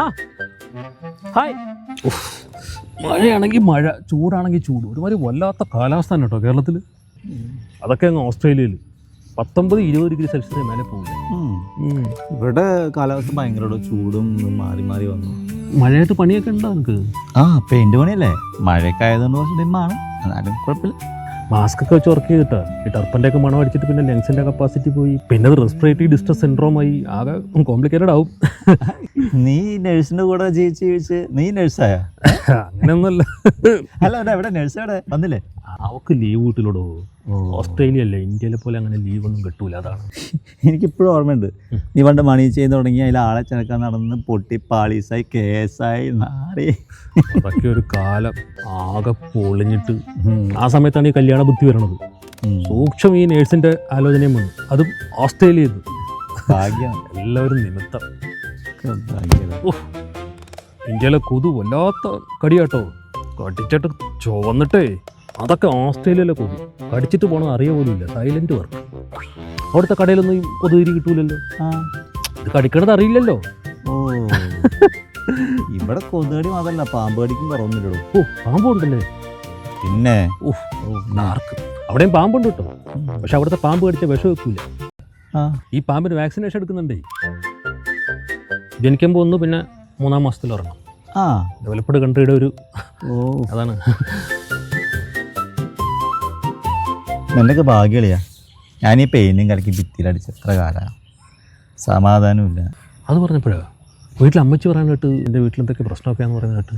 ആ ഹായ്. മഴയാണെങ്കിൽ മഴ, ചൂടാണെങ്കിൽ ചൂട്, ഒരുമാതിരി വല്ലാത്ത കാലാവസ്ഥ തന്നെ കേട്ടോ കേരളത്തിൽ. അതൊക്കെ അങ്ങ് ഓസ്ട്രേലിയയിൽ 19-20 ഡിഗ്രി സെൽഷ്യസിന് മേലെ പോകില്ല. ഇവിടെ കാലാവസ്ഥ ഭയങ്കര ചൂടും മാറി മാറി വന്നു. മഴയത്ത് പണിയൊക്കെ ഉണ്ടോ നിങ്ങൾക്ക്? പെയിന്റ് പണിയല്ലേ, മഴയൊക്കെ ആയതുകൊണ്ട് കുറച്ച് ഡിമാണ്, എന്നാലും കുഴപ്പമില്ല. മാസ്ക് ഒക്കെ വെച്ച് വർക്ക് ചെയ്തിട്ടാ ഈ ടർപ്പൻ്റെ ഒക്കെ മണം അടിച്ചിട്ട് പിന്നെ ലങ്സിൻ്റെ കപ്പാസിറ്റി പോയി, പിന്നെ അത് റെസ്പിറേറ്ററി ഡിസ്ട്രസ് സിൻഡ്രോമായി, ആകെ കോംപ്ലിക്കേറ്റഡ് ആവും. നീ നഴ്സിന്റെ കൂടെ ജീവിച്ച് നീ നഴ്സായ? അങ്ങനെയൊന്നുമല്ല. അല്ല എവിടെ നഴ്സ് എവിടെ വന്നില്ലേ? അവക്ക് ലീവ് കിട്ടില്ലടോ. ഓസ്ട്രേലിയ അല്ലേ, ഇന്ത്യയിലെ പോലെ അങ്ങനെ ലീവൊന്നും കിട്ടൂല. അതാണ് എനിക്കിപ്പോഴും ഓർമ്മയുണ്ട്. നീ പണ്ട് മണി ചെയ്ത് തുടങ്ങി, അതിൽ ആളെ ചെനക്കാൻ നടന്ന് പൊട്ടി പാളീസായി കേസായി നാടി. അതൊക്കെ ഒരു കാലം, ആകെ പൊളിഞ്ഞിട്ട്. ആ സമയത്താണ് ഈ കല്യാണ ബുദ്ധി വരണത്. സൂക്ഷം ഈ നേഴ്സിന്റെ ആലോചനയും വന്നു, അതും ഓസ്ട്രേലിയയിൽ. ഭാഗ്യം, എല്ലാവരും നിമിത്തം. ഇന്ത്യയിലെ കൊതു വല്ലാത്ത കടിയാട്ടോ, കടിച്ചിട്ട് ചുവന്നിട്ടേ. അതൊക്കെ ഓസ്ട്രേലിയയിലെ കൊതു, കടിച്ചിട്ട് പോകണം അറിയ പോലും ഇല്ല. Silent work. അവിടുത്തെ കടയിലൊന്നും കൊതുകിരി കിട്ടൂലല്ലോ, ഇത് കടിക്കണത് അറിയില്ലല്ലോ. ഇവിടെ കൊതുകടി മാത്രല്ല, പാമ്പ് കടിക്കും കുറവൊന്നുമില്ലടോ. പാമ്പുണ്ടല്ലേ? പിന്നെ നാർക്ക്. അവിടെയും പാമ്പുണ്ട് കേട്ടോ, പക്ഷെ അവിടുത്തെ പാമ്പ് കടിച്ച വിഷം വെക്കൂല. ഈ പാമ്പിന് വാക്സിനേഷൻ എടുക്കുന്നുണ്ടേ. ജനിക്കുമ്പോൾ ഒന്ന്, പിന്നെ 3-ാം മാസത്തിൽ ഒരെണ്ണം. ഡെവലപ്ഡ് കൺട്രിയുടെ ഒരു അതാണ്. നിനക്ക് ഭാഗ്യളിയാ. ഞാനീ പെയിനും കലക്കി ഭിത്തിയിലടിച്ച് എത്ര കാലമാണ്, സമാധാനമില്ല. അത് പറഞ്ഞപ്പോഴാ വീട്ടിൽ അമ്മച്ചി പറയാൻ കേട്ട്, എൻ്റെ വീട്ടിലെന്തൊക്കെ പ്രശ്നമൊക്കെയാന്ന് പറയുന്നത് കേട്ട്.